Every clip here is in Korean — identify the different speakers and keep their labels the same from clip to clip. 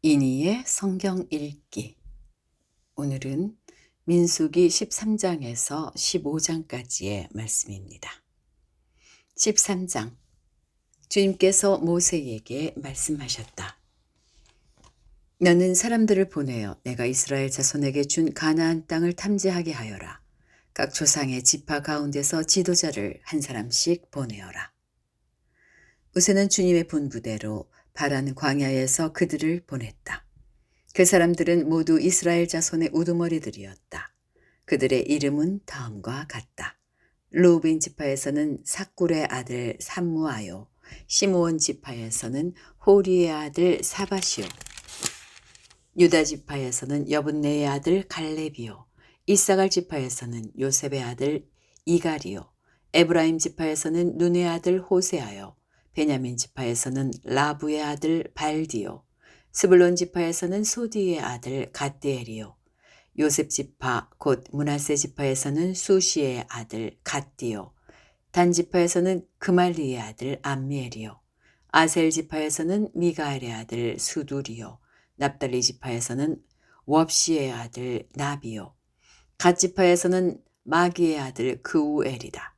Speaker 1: 이니의 성경 읽기. 오늘은 민수기 13장에서 15장까지의 말씀입니다. 13장. 주님께서 모세에게 말씀하셨다. 너는 사람들을 보내어 내가 이스라엘 자손에게 준 가나안 땅을 탐지하게 하여라. 각 조상의 지파 가운데서 지도자를 한 사람씩 보내어라. 모세는 주님의 분부대로 바란 광야에서 그들을 보냈다. 그 사람들은 모두 이스라엘 자손의 우두머리들이었다. 그들의 이름은 다음과 같다. 루벤 지파에서는 삭굴의 아들 삼무아요, 시므온 지파에서는 호리의 아들 사바시오, 유다 지파에서는 여분네의 아들 갈렙이요, 이사갈 지파에서는 요셉의 아들 이갈이요, 에브라임 지파에서는 눈의 아들 호세아요, 베냐민 지파에서는 라부의 아들 발디요, 스불론 지파에서는 소디의 아들 갓디엘이요, 요셉 지파 곧 므낫세 지파에서는 수시의 아들 갓디요, 단 지파에서는 그말리의 아들 암미엘이요, 아셀 지파에서는 미가엘의 아들 수두리요, 납달리 지파에서는 웁시의 아들 나비요, 갓 지파에서는 마기의 아들 그우엘이다.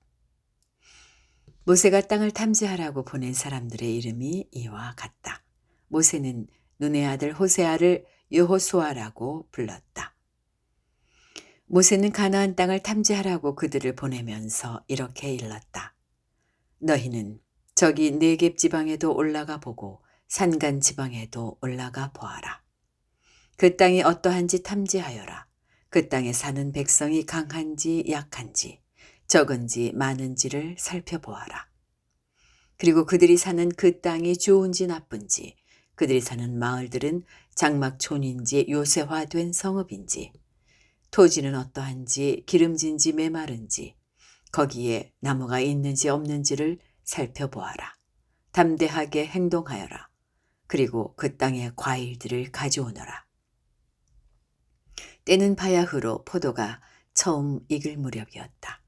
Speaker 1: 모세가 땅을 탐지하라고 보낸 사람들의 이름이 이와 같다. 모세는 눈의 아들 호세아를 여호수아라고 불렀다. 모세는 가나안 땅을 탐지하라고 그들을 보내면서 이렇게 일렀다. 너희는 저기 네겝 지방에도 올라가 보고 산간 지방에도 올라가 보아라. 그 땅이 어떠한지 탐지하여라. 그 땅에 사는 백성이 강한지 약한지 적은지 많은지를 살펴보아라. 그리고 그들이 사는 그 땅이 좋은지 나쁜지, 그들이 사는 마을들은 장막촌인지 요새화된 성읍인지, 토지는 어떠한지 기름진지 메마른지, 거기에 나무가 있는지 없는지를 살펴보아라. 담대하게 행동하여라. 그리고 그 땅의 과일들을 가져오너라. 때는 바야흐로 포도가 처음 익을 무렵이었다.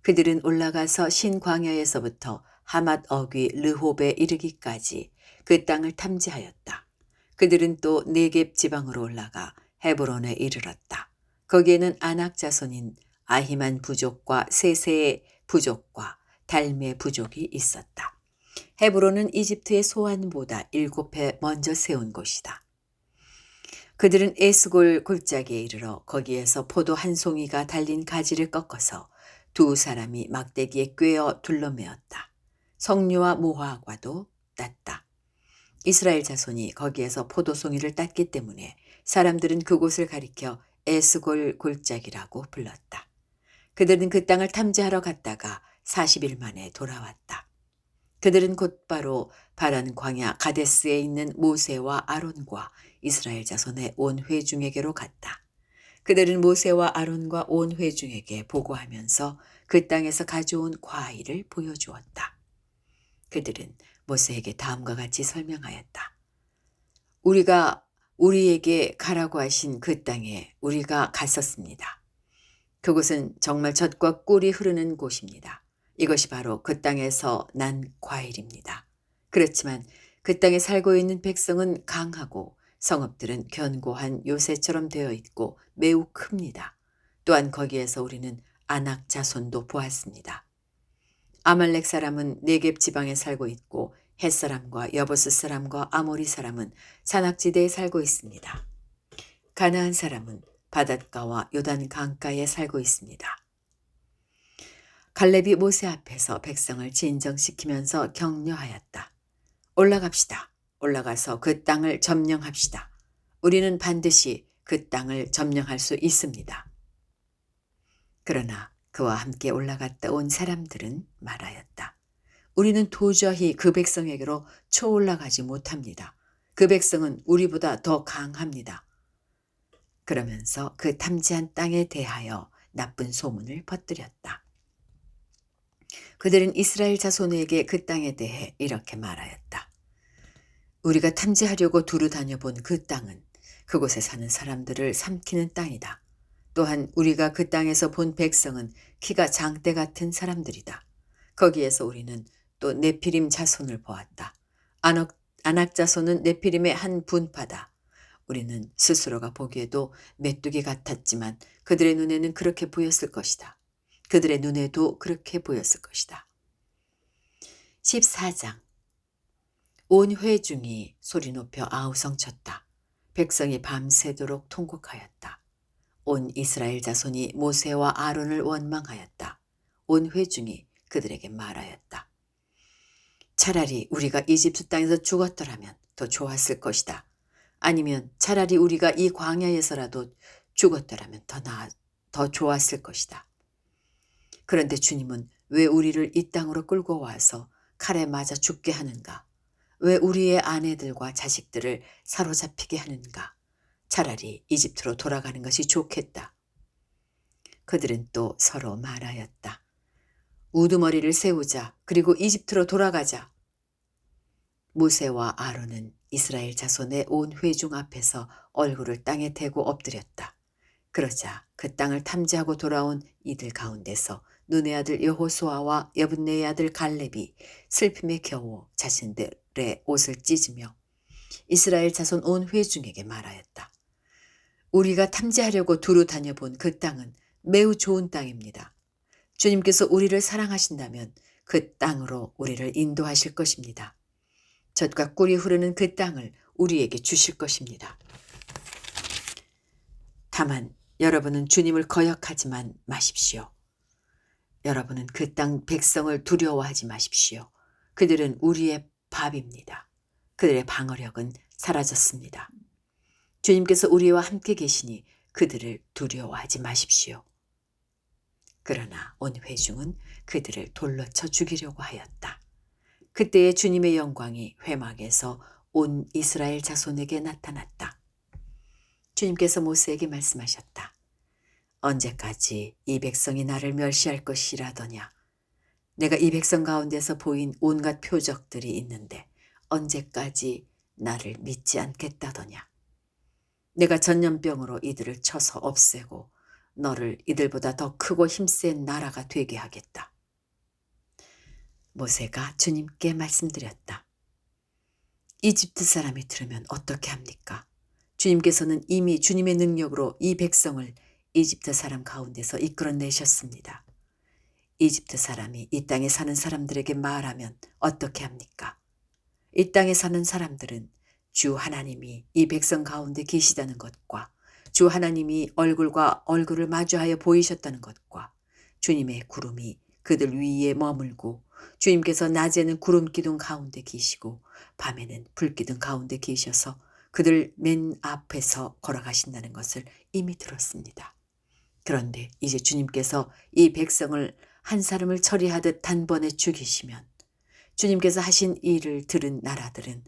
Speaker 1: 그들은 올라가서 신광야에서부터 하맛 어귀 르홉에 이르기까지 그 땅을 탐지하였다. 그들은 또 네겝 지방으로 올라가 헤브론에 이르렀다. 거기에는 아낙 자손인 아히만 부족과 세세의 부족과 달메 부족이 있었다. 헤브론은 이집트의 소안보다 7배 먼저 세운 곳이다. 그들은 에스골 골짜기에 이르러 거기에서 포도 한 송이가 달린 가지를 꺾어서 두 사람이 막대기에 꿰어 둘러매었다. 석류와 무화과도 땄다. 이스라엘 자손이 거기에서 포도송이를 땄기 때문에 사람들은 그곳을 가리켜 에스골 골짜기라고 불렀다. 그들은 그 땅을 탐지하러 갔다가 40일 만에 돌아왔다. 그들은 곧바로 바란 광야 가데스에 있는 모세와 아론과 이스라엘 자손의 온 회중에게로 갔다. 그들은 모세와 아론과 온 회중에게 보고하면서 그 땅에서 가져온 과일을 보여주었다. 그들은 모세에게 다음과 같이 설명하였다. 우리가 우리에게 가라고 하신 그 땅에 우리가 갔었습니다. 그곳은 정말 젖과 꿀이 흐르는 곳입니다. 이것이 바로 그 땅에서 난 과일입니다. 그렇지만 그 땅에 살고 있는 백성은 강하고 성읍들은 견고한 요새처럼 되어 있고 매우 큽니다. 또한 거기에서 우리는 아낙 자손도 보았습니다. 아말렉 사람은 네겝 지방에 살고 있고 헷 사람과 여부스 사람과 아모리 사람은 산악지대에 살고 있습니다. 가나안 사람은 바닷가와 요단 강가에 살고 있습니다. 갈렙이 모세 앞에서 백성을 진정시키면서 격려하였다. 올라갑시다. 올라가서 그 땅을 점령합시다. 우리는 반드시 그 땅을 점령할 수 있습니다. 그러나 그와 함께 올라갔다 온 사람들은 말하였다. 우리는 도저히 그 백성에게로 초올라가지 못합니다. 그 백성은 우리보다 더 강합니다. 그러면서 그 탐지한 땅에 대하여 나쁜 소문을 퍼뜨렸다. 그들은 이스라엘 자손에게 그 땅에 대해 이렇게 말하였다. 우리가 탐지하려고 두루 다녀본 그 땅은 그곳에 사는 사람들을 삼키는 땅이다. 또한 우리가 그 땅에서 본 백성은 키가 장대 같은 사람들이다. 거기에서 우리는 또 네피림 자손을 보았다. 아낙 자손은 네피림의 한 분파다. 우리는 스스로가 보기에도 메뚜기 같았지만 그들의 눈에는 그렇게 보였을 것이다. 그들의 눈에도 그렇게 보였을 것이다. 14장. 온 회중이 소리 높여 아우성쳤다. 백성이 밤새도록 통곡하였다. 온 이스라엘 자손이 모세와 아론을 원망하였다. 온 회중이 그들에게 말하였다. 차라리 우리가 이집트 땅에서 죽었더라면 더 좋았을 것이다. 아니면 차라리 우리가 이 광야에서라도 죽었더라면 더 좋았을 것이다. 그런데 주님은 왜 우리를 이 땅으로 끌고 와서 칼에 맞아 죽게 하는가? 왜 우리의 아내들과 자식들을 사로잡히게 하는가? 차라리 이집트로 돌아가는 것이 좋겠다. 그들은 또 서로 말하였다. 우두머리를 세우자. 그리고 이집트로 돌아가자. 모세와 아론은 이스라엘 자손의 온 회중 앞에서 얼굴을 땅에 대고 엎드렸다. 그러자 그 땅을 탐지하고 돌아온 이들 가운데서 눈의 아들 여호수아와 여분네의 아들 갈렙이 슬픔에 겨워 자신들의 옷을 찢으며 이스라엘 자손 온 회중에게 말하였다. 우리가 탐지하려고 두루 다녀본 그 땅은 매우 좋은 땅입니다. 주님께서 우리를 사랑하신다면 그 땅으로 우리를 인도하실 것입니다. 젖과 꿀이 흐르는 그 땅을 우리에게 주실 것입니다. 다만 여러분은 주님을 거역하지만 마십시오. 여러분은 그 땅 백성을 두려워하지 마십시오. 그들은 우리의 밥입니다. 그들의 방어력은 사라졌습니다. 주님께서 우리와 함께 계시니 그들을 두려워하지 마십시오. 그러나 온 회중은 그들을 돌로 쳐 죽이려고 하였다. 그때에 주님의 영광이 회막에서 온 이스라엘 자손에게 나타났다. 주님께서 모세에게 말씀하셨다. 언제까지 이 백성이 나를 멸시할 것이라더냐. 내가 이 백성 가운데서 보인 온갖 표적들이 있는데 언제까지 나를 믿지 않겠다더냐. 내가 전염병으로 이들을 쳐서 없애고 너를 이들보다 더 크고 힘센 나라가 되게 하겠다. 모세가 주님께 말씀드렸다. 이집트 사람이 들으면 어떻게 합니까? 주님께서는 이미 주님의 능력으로 이 백성을 이집트 사람 가운데서 이끌어내셨습니다. 이집트 사람이 이 땅에 사는 사람들에게 말하면 어떻게 합니까? 이 땅에 사는 사람들은 주 하나님이 이 백성 가운데 계시다는 것과 주 하나님이 얼굴과 얼굴을 마주하여 보이셨다는 것과 주님의 구름이 그들 위에 머물고 주님께서 낮에는 구름 기둥 가운데 계시고 밤에는 불 기둥 가운데 계셔서 그들 맨 앞에서 걸어가신다는 것을 이미 들었습니다. 그런데 이제 주님께서 이 백성을 한 사람을 처리하듯 단번에 죽이시면 주님께서 하신 일을 들은 나라들은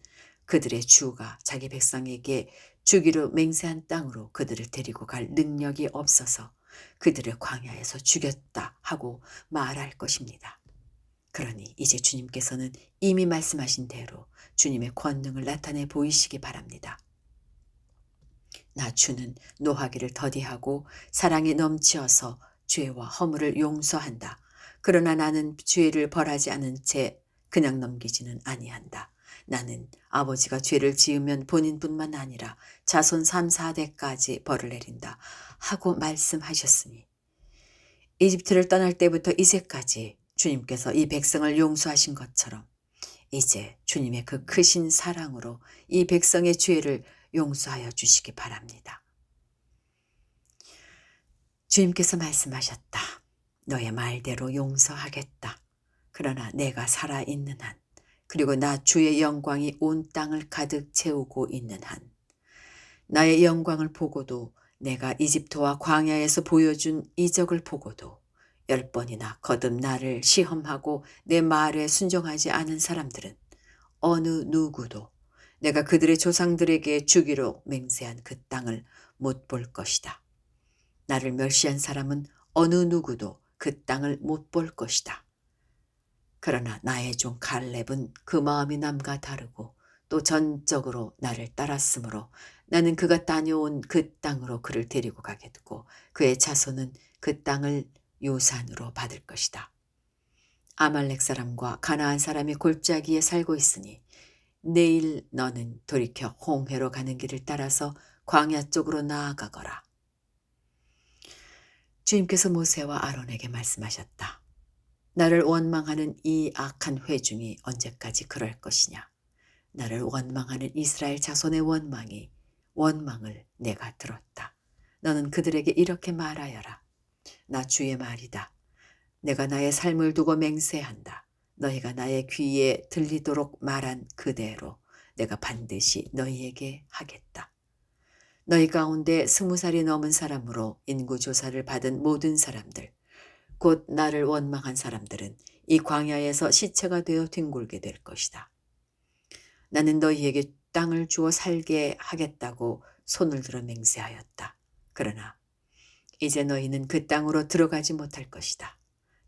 Speaker 1: 그들의 주가 자기 백성에게 주기로 맹세한 땅으로 그들을 데리고 갈 능력이 없어서 그들을 광야에서 죽였다 하고 말할 것입니다. 그러니 이제 주님께서는 이미 말씀하신 대로 주님의 권능을 나타내 보이시기 바랍니다. 나 주는 노하기를 더디하고 사랑에 넘치어서 죄와 허물을 용서한다. 그러나 나는 죄를 벌하지 않은 채 그냥 넘기지는 아니한다. 나는 아버지가 죄를 지으면 본인뿐만 아니라 자손 3, 4대까지 벌을 내린다 하고 말씀하셨으니 이집트를 떠날 때부터 이제까지 주님께서 이 백성을 용서하신 것처럼 이제 주님의 그 크신 사랑으로 이 백성의 죄를 용서하여 주시기 바랍니다. 주님께서 말씀하셨다. 너의 말대로 용서하겠다. 그러나 내가 살아있는 한 그리고 나 주의 영광이 온 땅을 가득 채우고 있는 한 나의 영광을 보고도 내가 이집트와 광야에서 보여준 이적을 보고도 10번이나 거듭 나를 시험하고 내 말에 순종하지 않은 사람들은 어느 누구도 내가 그들의 조상들에게 주기로 맹세한 그 땅을 못 볼 것이다. 나를 멸시한 사람은 어느 누구도 그 땅을 못 볼 것이다. 그러나 나의 종 갈렙은 그 마음이 남과 다르고 또 전적으로 나를 따랐으므로 나는 그가 다녀온 그 땅으로 그를 데리고 가겠고 그의 자손은 그 땅을 요산으로 받을 것이다. 아말렉 사람과 가나안 사람이 골짜기에 살고 있으니 내일 너는 돌이켜 홍해로 가는 길을 따라서 광야 쪽으로 나아가거라. 주님께서 모세와 아론에게 말씀하셨다. 나를 원망하는 이 악한 회중이 언제까지 그럴 것이냐. 나를 원망하는 이스라엘 자손의 원망을 내가 들었다. 너는 그들에게 이렇게 말하여라. 나 주의 말이다. 내가 나의 삶을 두고 맹세한다. 너희가 나의 귀에 들리도록 말한 그대로 내가 반드시 너희에게 하겠다. 너희 가운데 20살이 넘은 사람으로 인구조사를 받은 모든 사람들, 곧 나를 원망한 사람들은 이 광야에서 시체가 되어 뒹굴게 될 것이다. 나는 너희에게 땅을 주어 살게 하겠다고 손을 들어 맹세하였다. 그러나 이제 너희는 그 땅으로 들어가지 못할 것이다.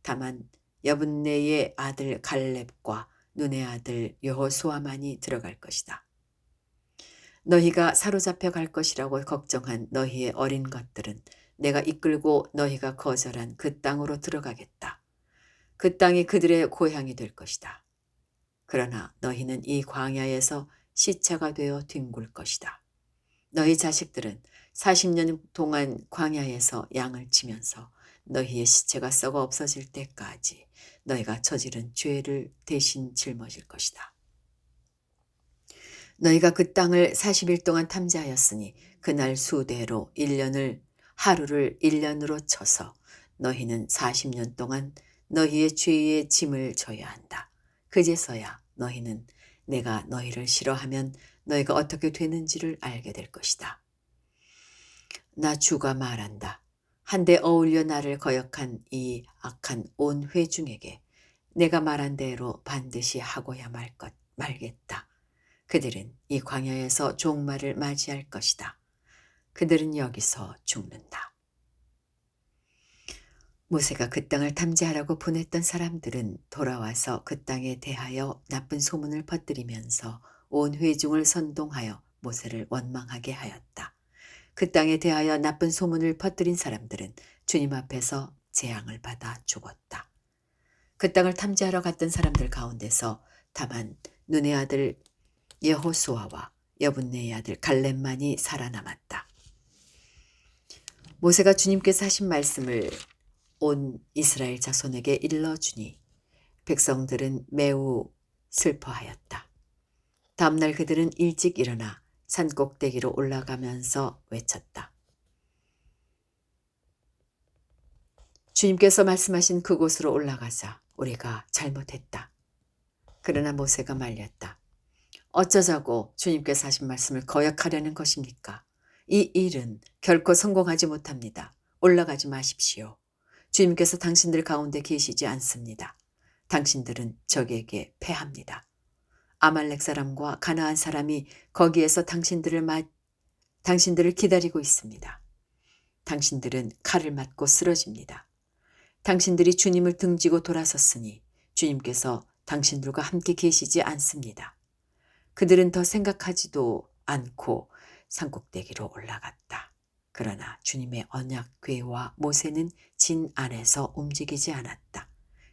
Speaker 1: 다만 여분네의 아들 갈렙과 눈의 아들 여호수아만이 들어갈 것이다. 너희가 사로잡혀 갈 것이라고 걱정한 너희의 어린 것들은 내가 이끌고 너희가 거절한 그 땅으로 들어가겠다. 그 땅이 그들의 고향이 될 것이다. 그러나 너희는 이 광야에서 시체가 되어 뒹굴 것이다. 너희 자식들은 40년 동안 광야에서 양을 치면서 너희의 시체가 썩어 없어질 때까지 너희가 저지른 죄를 대신 짊어질 것이다. 너희가 그 땅을 40일 동안 탐지하였으니 그날 수대로 하루를 1년으로 쳐서 너희는 40년 동안 너희의 죄의 짐을 져야 한다. 그제서야 너희는 내가 너희를 싫어하면 너희가 어떻게 되는지를 알게 될 것이다. 나 주가 말한다. 한데 어울려 나를 거역한 이 악한 온 회중에게 내가 말한 대로 반드시 하고야 말겠다. 그들은 이 광야에서 종말을 맞이할 것이다. 그들은 여기서 죽는다. 모세가 그 땅을 탐지하라고 보냈던 사람들은 돌아와서 그 땅에 대하여 나쁜 소문을 퍼뜨리면서 온 회중을 선동하여 모세를 원망하게 하였다. 그 땅에 대하여 나쁜 소문을 퍼뜨린 사람들은 주님 앞에서 재앙을 받아 죽었다. 그 땅을 탐지하러 갔던 사람들 가운데서 다만 눈의 아들 여호수아와 여분네의 아들 갈렙만이 살아남았다. 모세가 주님께서 하신 말씀을 온 이스라엘 자손에게 일러주니 백성들은 매우 슬퍼하였다. 다음날 그들은 일찍 일어나 산 꼭대기로 올라가면서 외쳤다. 주님께서 말씀하신 그곳으로 올라가자. 우리가 잘못했다. 그러나 모세가 말렸다. 어쩌자고 주님께서 하신 말씀을 거역하려는 것입니까? 이 일은 결코 성공하지 못합니다. 올라가지 마십시오. 주님께서 당신들 가운데 계시지 않습니다. 당신들은 적에게 패합니다. 아말렉 사람과 가나안 사람이 거기에서 당신들을 기다리고 있습니다. 당신들은 칼을 맞고 쓰러집니다. 당신들이 주님을 등지고 돌아섰으니 주님께서 당신들과 함께 계시지 않습니다. 그들은 더 생각하지도 않고 산꼭대기로 올라갔다. 그러나 주님의 언약궤와 모세는 진 안에서 움직이지 않았다.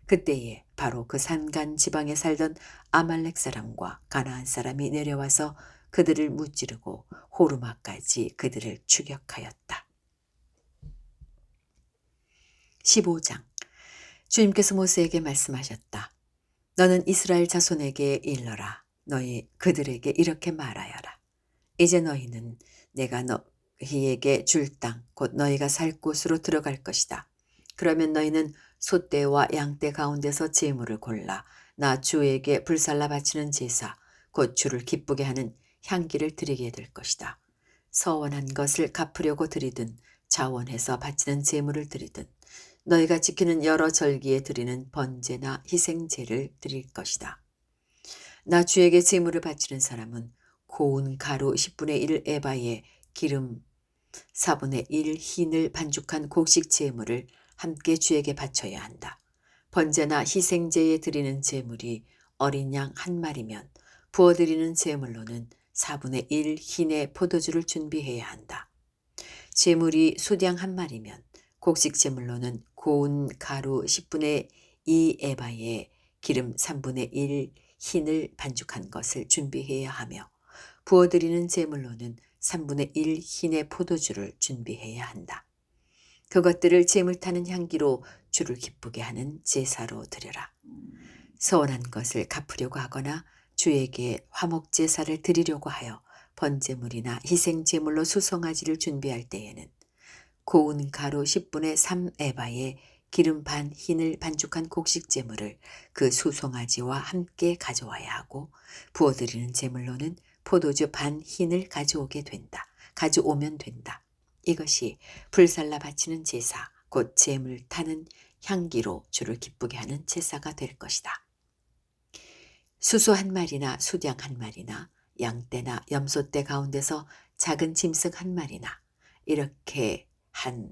Speaker 1: 그때에 바로 그 산간 지방에 살던 아말렉 사람과 가나안 사람이 내려와서 그들을 무찌르고 호르마까지 그들을 추격하였다. 15장. 주님께서 모세에게 말씀하셨다. 너는 이스라엘 자손에게 일러라. 너희 그들에게 이렇게 말하여라. 이제 너희는 내가 너희에게 줄 땅, 곧 너희가 살 곳으로 들어갈 것이다. 그러면 너희는 소떼와 양떼 가운데서 제물을 골라 나 주에게 불살라 바치는 제사, 곧 주를 기쁘게 하는 향기를 드리게 될 것이다. 서원한 것을 갚으려고 드리든 자원해서 바치는 제물을 드리든 너희가 지키는 여러 절기에 드리는 번제나 희생제를 드릴 것이다. 나 주에게 제물을 바치는 사람은 고운 가루 10분의 1 에바에 기름 4분의 1 흰을 반죽한 곡식 제물을 함께 주에게 바쳐야 한다. 번제나 희생제에 드리는 제물이 어린 양 한 마리면 부어드리는 제물로는 4분의 1 흰의 포도주를 준비해야 한다. 제물이 소량 한 마리면 곡식 제물로는 고운 가루 10분의 2 에바에 기름 3분의 1 흰을 반죽한 것을 준비해야 하며 부어드리는 제물로는 3분의 1 흰의 포도주를 준비해야 한다. 그것들을 제물 타는 향기로 주를 기쁘게 하는 제사로 드려라. 서원한 것을 갚으려고 하거나 주에게 화목제사를 드리려고 하여 번제물이나 희생제물로 수송아지를 준비할 때에는 고운 가루 10분의 3 에바에 기름 반 흰을 반죽한 곡식제물을 그 수송아지와 함께 가져와야 하고 부어드리는 제물로는 포도주 반 흰을 가져오면 된다. 이것이 불살라 바치는 제사, 곧 제물 타는 향기로 주를 기쁘게 하는 제사가 될 것이다. 수소 한 마리나 수양 한 마리나 양떼나 염소떼 가운데서 작은 짐승 한 마리나 이렇게 한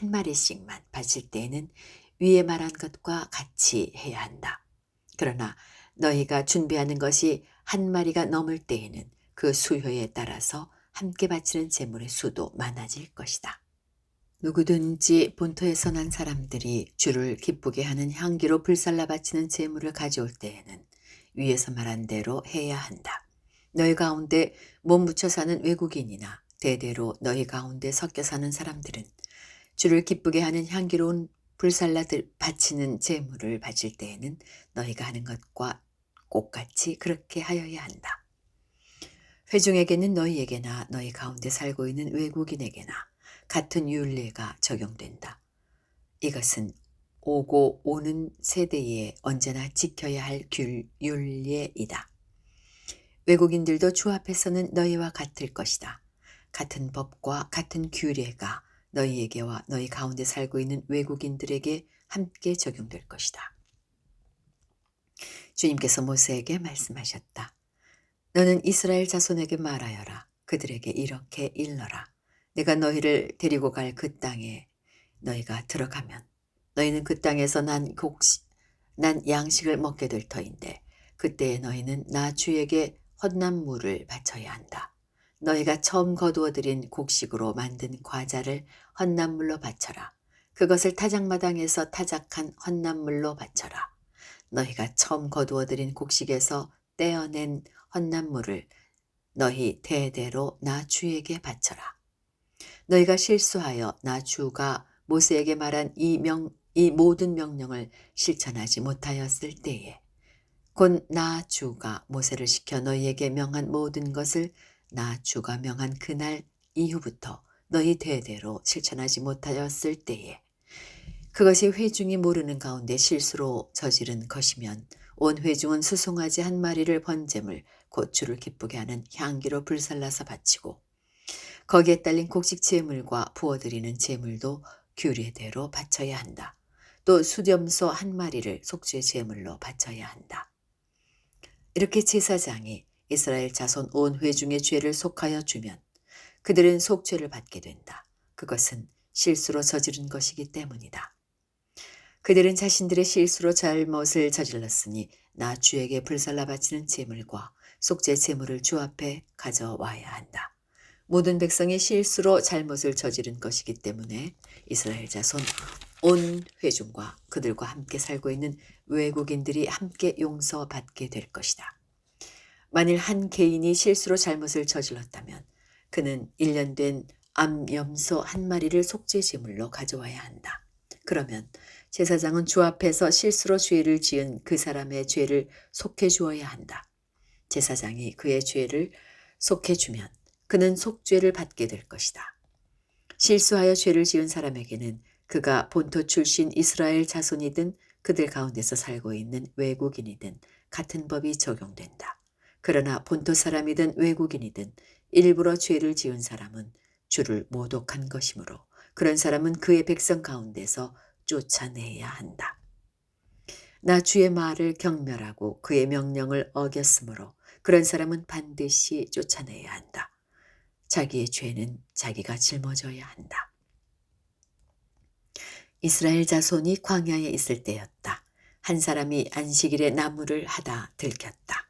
Speaker 1: 마리씩만 바칠 때에는 위에 말한 것과 같이 해야 한다. 그러나 너희가 준비하는 것이 한 마리가 넘을 때에는 그 수효에 따라서 함께 바치는 제물의 수도 많아질 것이다. 누구든지 본토에서 난 사람들이 주를 기쁘게 하는 향기로 불살라 바치는 제물을 가져올 때에는 위에서 말한 대로 해야 한다. 너희 가운데 몸 묻혀 사는 외국인이나 대대로 너희 가운데 섞여 사는 사람들은 주를 기쁘게 하는 향기로운 불살라 바치는 제물을 바칠 때에는 너희가 하는 것과 똑같이 그렇게 하여야 한다. 회중에게는 너희에게나 너희 가운데 살고 있는 외국인에게나 같은 율례가 적용된다. 이것은 오고 오는 세대에 언제나 지켜야 할 율례이다. 외국인들도 주 앞에서는 너희와 같을 것이다. 같은 법과 같은 규례가 너희에게와 너희 가운데 살고 있는 외국인들에게 함께 적용될 것이다. 주님께서 모세에게 말씀하셨다. 너는 이스라엘 자손에게 말하여라. 그들에게 이렇게 일러라. 내가 너희를 데리고 갈 그 땅에 너희가 들어가면 너희는 그 땅에서 난 양식을 먹게 될 터인데 그때에 너희는 나 주에게 헌납물을 바쳐야 한다. 너희가 처음 거두어들인 곡식으로 만든 과자를 헌납물로 바쳐라. 그것을 타작마당에서 타작한 헌납물로 바쳐라. 너희가 처음 거두어들인 곡식에서 떼어낸 헌납물을 너희 대대로 나 주에게 바쳐라. 너희가 실수하여 나 주가 모세에게 말한 이 모든 명령을 실천하지 못하였을 때에 곧 나 주가 모세를 시켜 너희에게 명한 모든 것을 나 주가 명한 그날 이후부터 너희 대대로 실천하지 못하였을 때에 그것이 회중이 모르는 가운데 실수로 저지른 것이면 온 회중은 수송아지 한 마리를 번제물 곧 주를 기쁘게 하는 향기로 불살라서 바치고 거기에 딸린 곡식 제물과 부어드리는 제물도 규례대로 바쳐야 한다. 또 수염소 한 마리를 속죄 제물로 바쳐야 한다. 이렇게 제사장이 이스라엘 자손 온 회중의 죄를 속하여 주면 그들은 속죄를 받게 된다. 그것은 실수로 저지른 것이기 때문이다. 그들은 자신들의 실수로 잘못을 저질렀으니 나 주에게 불살라 바치는 제물과 속죄 제물을 주 앞에 가져와야 한다. 모든 백성이 실수로 잘못을 저지른 것이기 때문에 이스라엘 자손 온 회중과 그들과 함께 살고 있는 외국인들이 함께 용서받게 될 것이다. 만일 한 개인이 실수로 잘못을 저질렀다면 그는 1년 된 암염소 한 마리를 속죄 제물로 가져와야 한다. 그러면 제사장은 주 앞에서 실수로 죄를 지은 그 사람의 죄를 속해 주어야 한다. 제사장이 그의 죄를 속해 주면 그는 속죄를 받게 될 것이다. 실수하여 죄를 지은 사람에게는 그가 본토 출신 이스라엘 자손이든 그들 가운데서 살고 있는 외국인이든 같은 법이 적용된다. 그러나 본토 사람이든 외국인이든 일부러 죄를 지은 사람은 주를 모독한 것이므로 그런 사람은 그의 백성 가운데서 쫓아내야 한다. 나 주의 말을 경멸하고 그의 명령을 어겼으므로 그런 사람은 반드시 쫓아내야 한다. 자기의 죄는 자기가 짊어져야 한다. 이스라엘 자손이 광야에 있을 때였다. 한 사람이 안식일에 나무를 하다 들켰다.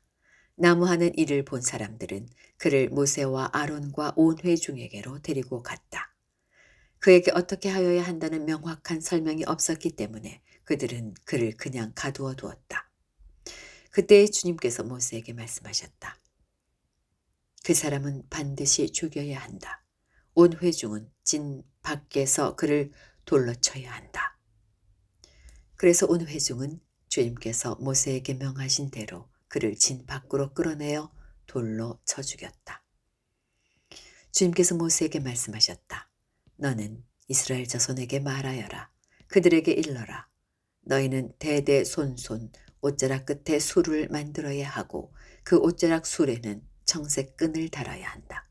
Speaker 1: 나무하는 일을 본 사람들은 그를 모세와 아론과 온 회중에게로 데리고 갔다. 그에게 어떻게 하여야 한다는 명확한 설명이 없었기 때문에 그들은 그를 그냥 가두어 두었다. 그때 주님께서 모세에게 말씀하셨다. 그 사람은 반드시 죽여야 한다. 온 회중은 진 밖에서 그를 돌로 쳐야 한다. 그래서 온 회중은 주님께서 모세에게 명하신 대로 그를 진 밖으로 끌어내어 돌로 쳐 죽였다. 주님께서 모세에게 말씀하셨다. 너는 이스라엘 자손에게 말하여라. 그들에게 일러라. 너희는 대대손손 옷자락 끝에 술을 만들어야 하고 그 옷자락 술에는 청색 끈을 달아야 한다.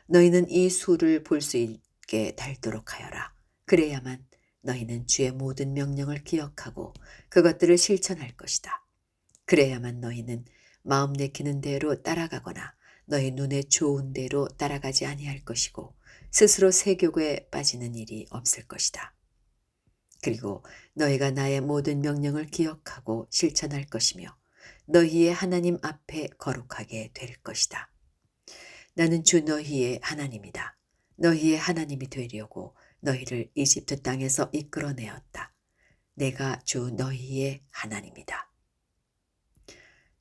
Speaker 1: 너희는 이 술을 볼 수 있게 달도록 하여라. 그래야만 너희는 주의 모든 명령을 기억하고 그것들을 실천할 것이다. 그래야만 너희는 마음 내키는 대로 따라가거나 너희 눈에 좋은 대로 따라가지 아니할 것이고 스스로 세욕에 빠지는 일이 없을 것이다. 그리고 너희가 나의 모든 명령을 기억하고 실천할 것이며 너희의 하나님 앞에 거룩하게 될 것이다. 나는 주 너희의 하나님이다. 너희의 하나님이 되려고 너희를 이집트 땅에서 이끌어내었다. 내가 주 너희의 하나님이다.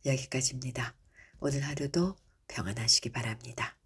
Speaker 1: 여기까지입니다. 오늘 하루도 평안하시기 바랍니다.